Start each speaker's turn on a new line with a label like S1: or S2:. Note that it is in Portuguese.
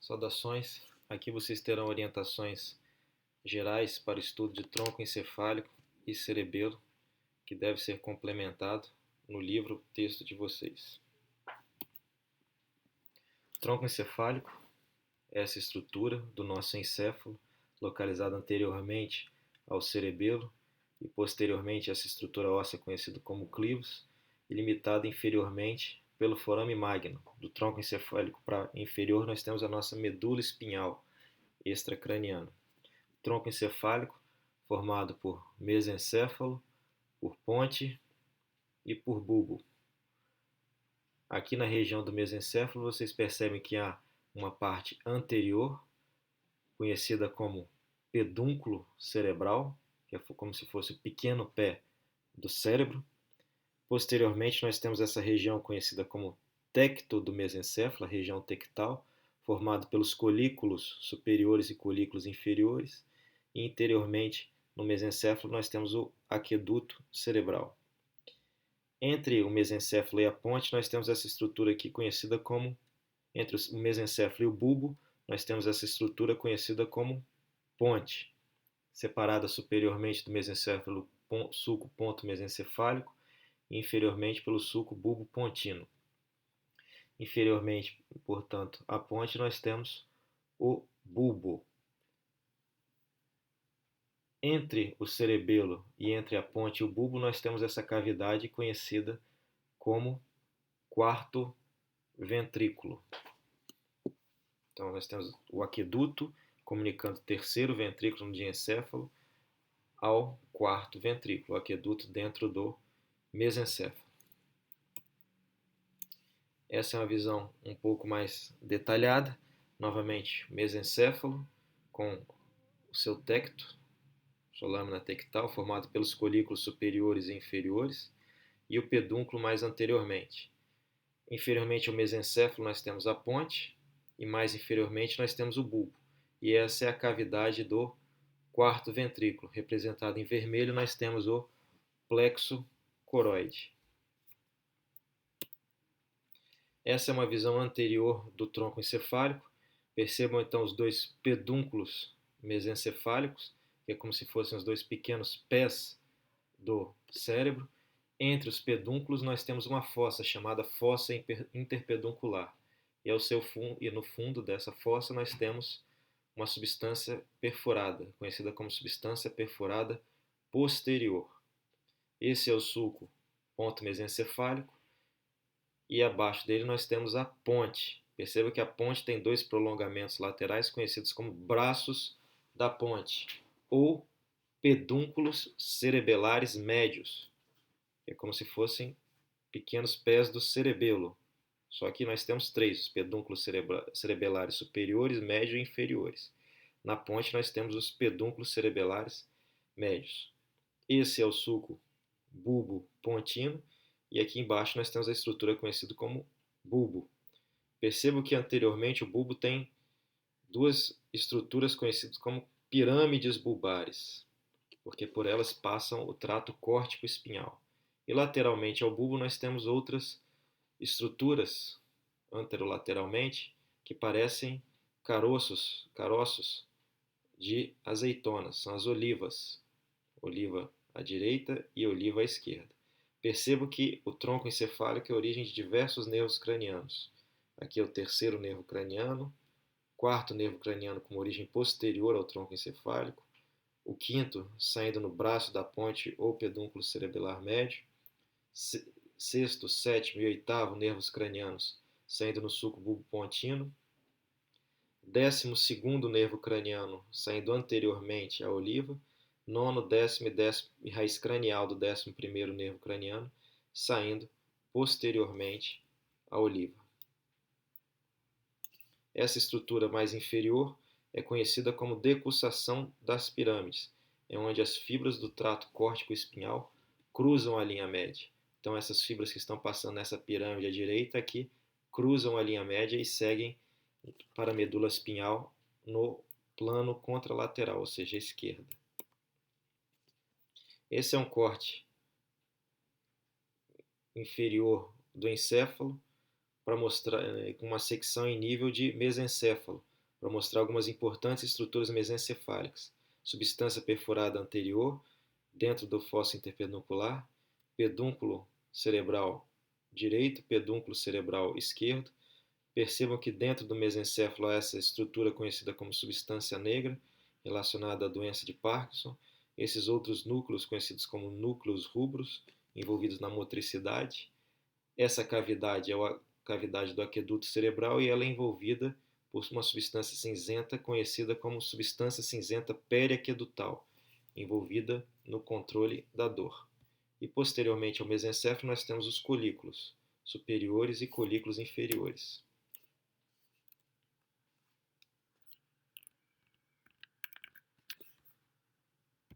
S1: Saudações. Aqui vocês terão orientações gerais para o estudo de tronco encefálico e cerebelo, que deve ser complementado no livro texto de vocês. Tronco encefálico é essa estrutura do nosso encéfalo, localizada anteriormente ao cerebelo e posteriormente essa estrutura óssea conhecida como clivos, e limitada inferiormente pelo forame magno. Do tronco encefálico para inferior nós temos a nossa medula espinhal extracraniana. Tronco encefálico formado por mesencéfalo, por ponte e por bulbo. Aqui na região do mesencéfalo vocês percebem que há uma parte anterior, conhecida como pedúnculo cerebral, que é como se fosse o pequeno pé do cérebro. Posteriormente nós temos essa região conhecida como tecto do mesencéfalo, a região tectal, formado pelos colículos superiores e colículos inferiores, e interiormente no mesencéfalo nós temos o aqueduto cerebral. Entre o mesencéfalo e a ponte nós temos essa estrutura aqui conhecida como, entre o mesencéfalo e o bulbo, nós temos essa estrutura conhecida como ponte, separada superiormente do mesencéfalo sulco ponto mesencefálico e inferiormente pelo sulco bulbo pontino. Inferiormente, portanto, à ponte nós temos o bulbo. Entre o cerebelo e entre a ponte e o bulbo nós temos essa cavidade conhecida como quarto ventrículo. Então nós temos o aqueduto comunicando o terceiro ventrículo no diencéfalo ao quarto ventrículo, o aqueduto dentro do mesencéfalo. Essa é uma visão um pouco mais detalhada. Novamente, mesencéfalo com o seu tecto, sua lâmina tectal, formado pelos colículos superiores e inferiores, e o pedúnculo mais anteriormente. Inferiormente ao mesencéfalo nós temos a ponte, e mais inferiormente nós temos o bulbo. E essa é a cavidade do quarto ventrículo. Representado em vermelho nós temos o plexo coroide. Essa é uma visão anterior do tronco encefálico. Percebam então os dois pedúnculos mesencefálicos, que é como se fossem os dois pequenos pés do cérebro. Entre os pedúnculos nós temos uma fossa chamada fossa interpeduncular. E no fundo dessa fossa nós temos uma substância perfurada, conhecida como substância perfurada posterior. Esse é o sulco ponto mesencefálico. E abaixo dele nós temos a ponte. Perceba que a ponte tem dois prolongamentos laterais conhecidos como braços da ponte, ou pedúnculos cerebelares médios, que é como se fossem pequenos pés do cerebelo. Só que nós temos três, os pedúnculos cerebelares superiores, médios e inferiores. Na ponte nós temos os pedúnculos cerebelares médios. Esse é o sulco bulbo pontino. E aqui embaixo nós temos a estrutura conhecida como bulbo. Percebo que anteriormente o bulbo tem duas estruturas conhecidas como pirâmides bulbares, porque por elas passam o trato córtico-espinhal. E lateralmente ao bulbo nós temos outras estruturas anterolateralmente que parecem caroços de azeitonas, são as olivas, oliva à direita e oliva à esquerda. Percebo que o tronco encefálico é a origem de diversos nervos cranianos. Aqui é o terceiro nervo craniano, quarto nervo craniano com origem posterior ao tronco encefálico, o quinto saindo no braço da ponte ou pedúnculo cerebelar médio, sexto, sétimo e oitavo nervos cranianos saindo no sulco bulbo-pontino, 12º nervo craniano saindo anteriormente à oliva, nono, décimo e raiz cranial do 11º nervo craniano, saindo posteriormente à oliva. Essa estrutura mais inferior é conhecida como decussação das pirâmides, é onde as fibras do trato córtico-espinhal cruzam a linha média. Então essas fibras que estão passando nessa pirâmide à direita aqui cruzam a linha média e seguem para a medula espinhal no plano contralateral, ou seja, à esquerda. Esse é um corte inferior do encéfalo para mostrar uma secção em nível de mesencéfalo, para mostrar algumas importantes estruturas mesencefálicas. Substância perfurada anterior, dentro do fóssil interpeduncular, pedúnculo cerebral direito, pedúnculo cerebral esquerdo. Percebam que dentro do mesencéfalo há essa estrutura conhecida como substância negra, relacionada à doença de Parkinson. Esses outros núcleos, conhecidos como núcleos rubros, envolvidos na motricidade. Essa cavidade é a cavidade do aqueduto cerebral e ela é envolvida por uma substância cinzenta conhecida como substância cinzenta periaquedutal, envolvida no controle da dor. E posteriormente ao mesencéfalo nós temos os colículos superiores e colículos inferiores.